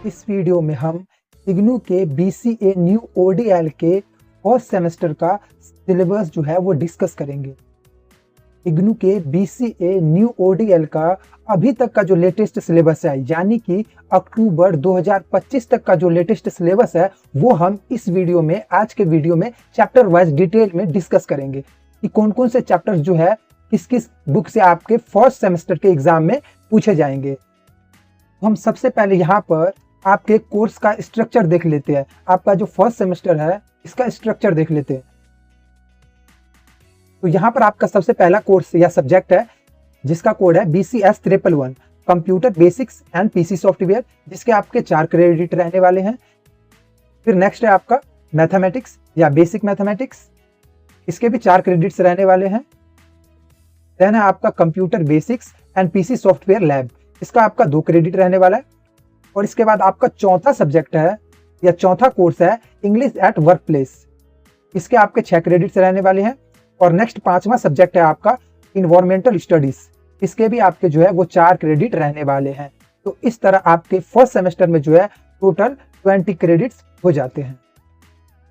इस वीडियो में हम इग्नू के BCA न्यू ODL के फर्स्ट सेमेस्टर का सिलेबस जो है वो डिस्कस करेंगे। इग्नू के BCA न्यू ODL का अभी तक का जो लेटेस्ट सिलेबस है, यानी कि अक्टूबर 2025 तक का जो लेटेस्ट सिलेबस है, वो हम इस वीडियो में, आज के वीडियो में चैप्टर वाइज डिटेल में डिस्कस करेंगे कि कौन कौन से चैप्टर जो है किस किस बुक से आपके फर्स्ट सेमेस्टर के एग्जाम में पूछे जाएंगे। हम सबसे पहले यहाँ पर आपके कोर्स का स्ट्रक्चर देख लेते हैं। आपका जो फर्स्ट सेमेस्टर है इसका स्ट्रक्चर देख लेते हैं। तो यहाँ पर आपका सबसे पहला कोर्स या सब्जेक्ट है जिसका कोड है BCS 111 computer basics and PC software, जिसके आपके 4 क्रेडिट रहने वाले हैं। फिर नेक्स्ट है आपका मैथमेटिक्स या बेसिक मैथमेटिक्स, इसके भी 4 क्रेडिट्स रहने वाले हैं। देन है आपका computer basics and PC software lab, इसका आपका 2 क्रेडिट रहने वाला है। और इसके बाद आपका चौथा सब्जेक्ट है या चौथा कोर्स है इंग्लिश एट वर्क प्लेस, इसके आपके 6 क्रेडिट्स रहने वाले हैं। और नेक्स्ट 5वां सब्जेक्ट है आपका इन्वायरमेंटल स्टडीज, इसके भी आपके जो है वो 4 क्रेडिट रहने वाले हैं। तो इस तरह आपके फर्स्ट सेमेस्टर में जो है टोटल 20 क्रेडिट्स हो जाते हैं।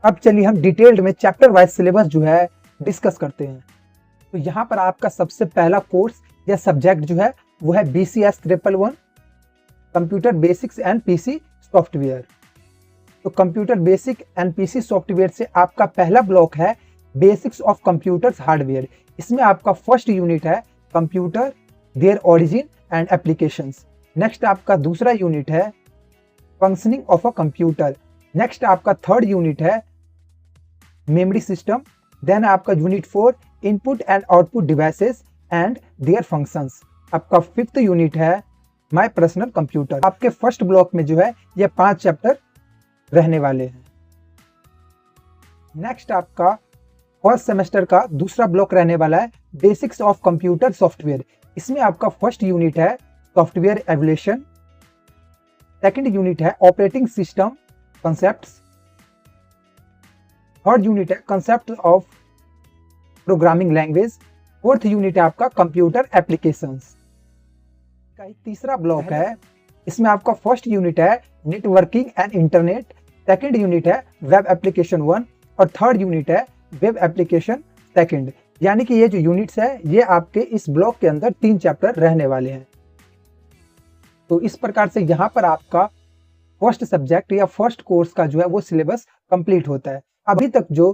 अब चलिए हम डिटेल्ड में चैप्टर वाइज सिलेबस जो है डिस्कस करते हैं। तो यहाँ पर आपका सबसे पहला कोर्स या सब्जेक्ट जो है वो है BCS 111 computer basics and PC software. तो computer basic and PC software से आपका पहला ब्लॉक है बेसिक्स ऑफ कंप्यूटर्स हार्डवेयर। इसमें आपका फर्स्ट यूनिट है computer, their origin and applications. Next आपका दूसरा यूनिट है functioning of a computer. Next आपका थर्ड यूनिट है मेमोरी सिस्टम। देन आपका unit 4 input and output devices and their functions. आपका 5th यूनिट है माय पर्सनल कंप्यूटर। आपके फर्स्ट ब्लॉक में जो है ये 5 चैप्टर रहने वाले हैं। नेक्स्ट आपका फर्स्ट सेमेस्टर का दूसरा ब्लॉक रहने वाला है बेसिक्स ऑफ कंप्यूटर सॉफ्टवेयर। इसमें आपका फर्स्ट यूनिट है सॉफ्टवेयर एवोल्यूशन, सेकंड यूनिट है operating system concepts, third unit है concept of programming language, fourth unit है आपका कंप्यूटर एप्लीकेशंस। का एक तीसरा ब्लॉक है, इसमें आपका फर्स्ट यूनिट है networking and internet, second unit है वेब एप्लीकेशन 1 और थर्ड यूनिट है वेब एप्लीकेशन सेकंड। यानी कि ये जो यूनिट्स है ये आपके इस ब्लॉक के अंदर 3 चैप्टर रहने वाले हैं। तो इस प्रकार से यहाँ पर आपका फर्स्ट सब्जेक्ट या फर्स्ट कोर्स का जो है वो सिलेबस कंप्लीट होता है। अभी तक जो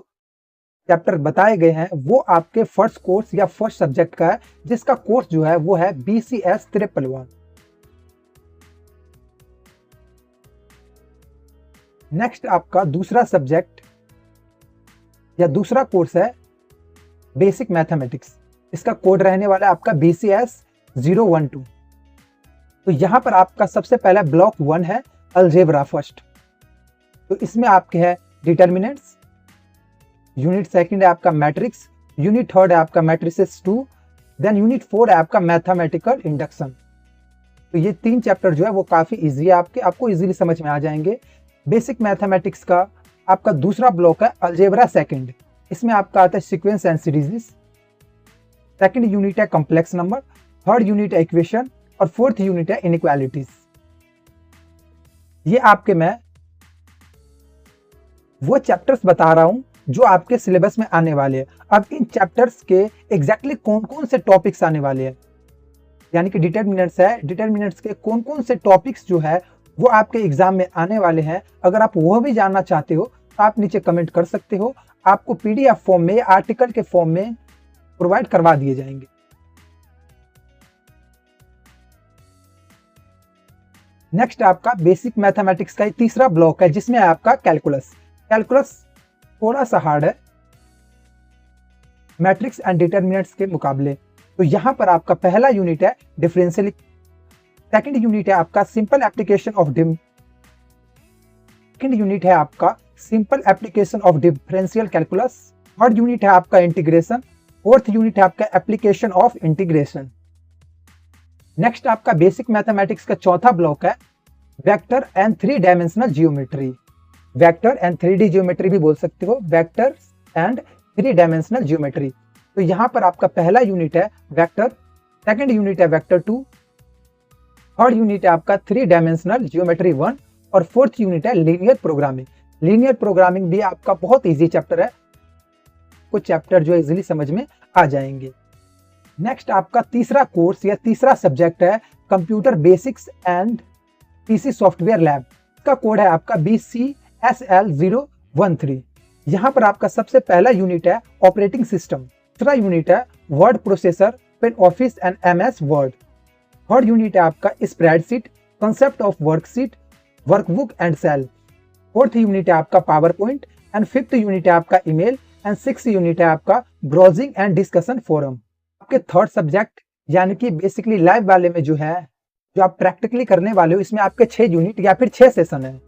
चैप्टर बताए गए हैं वो आपके फर्स्ट कोर्स या फर्स्ट सब्जेक्ट का है, जिसका कोर्स जो है वो है BCS 111। नेक्स्ट आपका दूसरा सब्जेक्ट या दूसरा कोर्स है बेसिक मैथमेटिक्स, इसका कोड रहने वाला है आपका BCS 012। तो यहां पर आपका सबसे पहला ब्लॉक 1 है अलजेब्रा फर्स्ट। तो इसमें आपके है डिटर्मिनेंट्स, यूनिट सेकंड है आपका मैट्रिक्स, यूनिट थर्ड है आपका मैट्रिसेस 2, देन यूनिट 4 है आपका मैथमेटिकल इंडक्शन। तो ये 3 चैप्टर जो है वो काफी इजी है, आपको इजीली समझ में आ जाएंगे। बेसिक मैथमेटिक्स का आपका दूसरा ब्लॉक है अलजेब्रा सेकंड, इसमें आपका आता है sequence and series, second unit है कॉम्प्लेक्स नंबर, थर्ड यूनिट है इक्वेशन और फोर्थ यूनिट है इनइक्वालिटीज। ये आपके मैं वो चैप्टर्स बता रहा हूं जो आपके सिलेबस में आने वाले हैं। अब इन चैप्टर्स के एग्जैक्टली कौन कौन से टॉपिक्स आने वाले हैं, यानी कि डिटर्मिनेंट्स है, डिटर्मिनेंट्स के कौन कौन से टॉपिक्स जो है वो आपके एग्जाम में आने वाले हैं, अगर आप वह भी जानना चाहते हो तो आप नीचे कमेंट कर सकते हो। आपको PDF फॉर्म में, आर्टिकल के फॉर्म में प्रोवाइड करवा दिए जाएंगे। नेक्स्ट आपका बेसिक मैथमेटिक्स का तीसरा ब्लॉक है जिसमें आपका कैलकुलस। कैलकुलस थोड़ा सा हार्ड है मैट्रिक्स एंड डिटर्मिनेंट्स के मुकाबले। तो यहां पर आपका पहला यूनिट है डिफरेंशियल, सेकंड यूनिट है आपका simple application of second unit है आपका simple application of differential calculus, third unit है आपका इंटीग्रेशन, फोर्थ यूनिट है आपका एप्लीकेशन ऑफ इंटीग्रेशन। नेक्स्ट आपका बेसिक मैथमेटिक्स का चौथा ब्लॉक है vector and 3 dimensional geometry. Vector and 3D geometry भी बोल सकते हो, वेक्टर एंड 3 डायमेंशनल जियोमेट्री। तो यहाँ पर आपका पहला यूनिट है वेक्टर, सेकंड यूनिट है वेक्टर 2, थर्ड यूनिट है आपका 3 डायमेंशनल ज्योमेट्री 1 और फोर्थ यूनिट है लीनियर प्रोग्रामिंग। लीनियर प्रोग्रामिंग भी आपका बहुत इजी चैप्टर है, कुछ चैप्टर जो इजीली समझ में आ जाएंगे। नेक्स्ट आपका तीसरा कोर्स या तीसरा सब्जेक्ट है computer basics and PC software lab. इसका कोड है आपका BCSL013। यहाँ पर आपका सबसे पहला यूनिट है ऑपरेटिंग सिस्टम, दूसरा यूनिट है वर्ड प्रोसेसर, फिर office and MS word, third unit है आपका spreadsheet, concept of worksheet, workbook and cell, fourth unit है आपका power point and fifth unit है आपका ईमेल एंड सिक्स्थ यूनिट है आपका ब्राउजिंग एंड डिस्कशन फोरम। आपके थर्ड सब्जेक्ट यानी कि बेसिकली लैब वाले में जो है, जो आप प्रैक्टिकली करने वाले हो, इसमें आपके 6 यूनिट या फिर 6 सेशन है।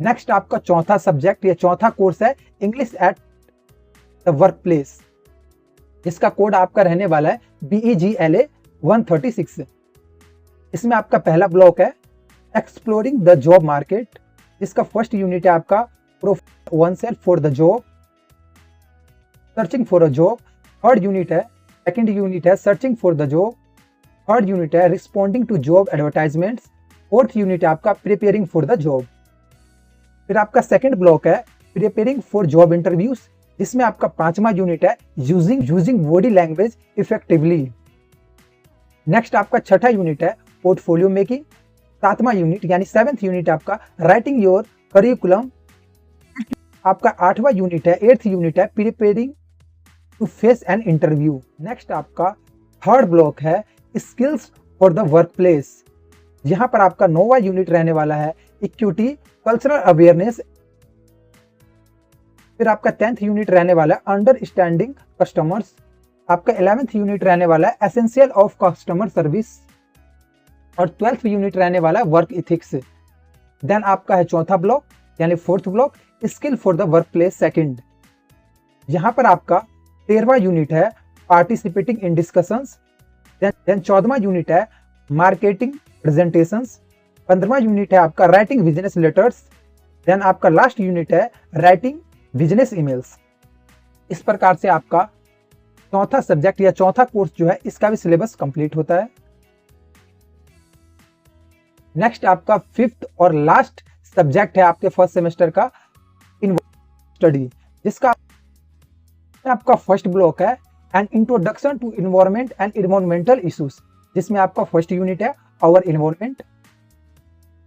नेक्स्ट आपका चौथा सब्जेक्ट या चौथा कोर्स है English at the work place, जिसका कोड आपका रहने वाला है BEGLA 136। इसमें आपका पहला ब्लॉक है एक्सप्लोरिंग द जॉब मार्केट, जिसका फर्स्ट यूनिट है आपका profile oneself for the job, searching for a job, third unit है, सेकंड यूनिट है searching for the job, third unit है responding to job advertisements, fourth unit है आपका preparing for the job. फिर आपका second block है preparing for job interviews, जिसमें आपका पांचवा यूनिट है using body language effectively. Next आपका छठा यूनिट है पोर्टफोलियो मेकिंग, सातवां यूनिट यानी 7th यूनिट आपका राइटिंग योर करिकुलम, आपका 8वां यूनिट है 8th यूनिट है preparing to face an interview. Next आपका थर्ड ब्लॉक है skills for the work place, यहाँ पर आपका 9वां यूनिट रहने वाला है इक्विटी कल्चरल अवेयरनेस। फिर आपका 10th यूनिट रहने वाला है अंडरस्टैंडिंग कस्टमर्स, आपका 11th यूनिट रहने वाला है एसेंशियल ऑफ कस्टमर सर्विस और 12th यूनिट रहने वाला है वर्क इथिक्स। देन आपका है चौथा ब्लॉक यानी fourth block skill for the work place second, यहाँ पर आपका 13वां यूनिट है पार्टिसिपेटिंग इन डिस्कशंस। देन 14वां यूनिट है मार्केटिंग प्रेजेंटेशंस, 15वां यूनिट है आपका राइटिंग बिजनेस लेटर्स, देन आपका लास्ट यूनिट है राइटिंग बिजनेस ईमेल्स। इस प्रकार से आपका चौथा सब्जेक्ट या चौथा कोर्स जो है इसका भी सिलेबस कंप्लीट होता है। नेक्स्ट आपका फिफ्थ और लास्ट सब्जेक्ट है आपके फर्स्ट सेमेस्टर का स्टडी, जिसका आपका फर्स्ट ब्लॉक है an introduction to environment and environmental issues, जिसमें आपका फर्स्ट यूनिट है आवर इन्वायरमेंट,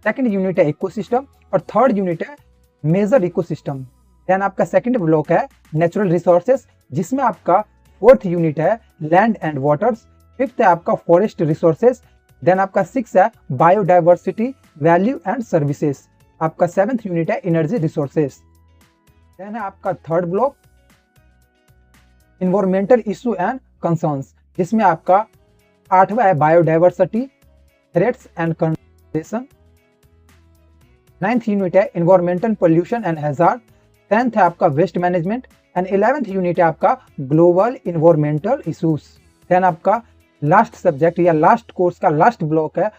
सेकंड यूनिट है इकोसिस्टम और थर्ड यूनिट है मेजर इकोसिस्टम। देन आपका सेकंड ब्लॉक है नेचुरल रिसोर्सेज, जिसमें आपका फोर्थ यूनिट है लैंड एंड वाटर्स, फिफ्थ है आपका फॉरेस्ट रिसोर्सेज, देन आपका 6 है बायोडाइवर्सिटी वैल्यू एंड सर्विसेज, आपका 7th यूनिट है एनर्जी रिसोर्सेज। देन है आपका third block environmental issue and concerns, जिसमें आपका 8वां है biodiversity threats and conservation, 9th unit है environmental pollution and hazard, 10th है आपका waste management and 11th unit है आपका ग्लोबल इन्वायरमेंटल इशूज। देन आपका लास्ट सब्जेक्ट या लास्ट कोर्स का लास्ट ब्लॉक है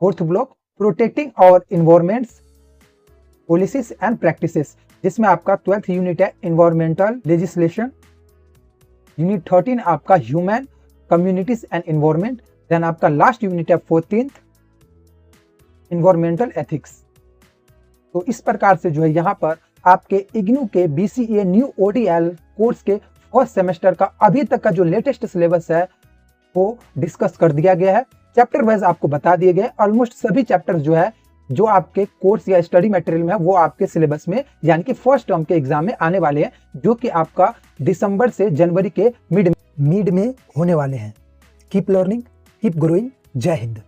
fourth block protecting our environments policies and practices, जिसमें आपका 12th यूनिट है इन्वायरमेंटल लेजिस्लेशन, यूनिट 13 आपका human communities and environment, then आपका लास्ट यूनिट है 14th इन्वायरमेंटल एथिक्स। तो इस प्रकार से जो है यहाँ पर आपके इग्नू के BCA न्यू ODL कोर्स के फर्स्ट सेमेस्टर का अभी तक का जो लेटेस्ट सिलेबस है वो डिस्कस कर दिया गया है। चैप्टर वाइज आपको बता दिए गए ऑलमोस्ट सभी चैप्टर जो है जो आपके कोर्स या स्टडी मटेरियल में है वो आपके सिलेबस में यानी कि फर्स्ट टर्म के एग्जाम में आने वाले हैं, जो कि आपका दिसंबर से जनवरी के मिड में होने वाले हैं। Keep learning, keep growing. जय हिंद।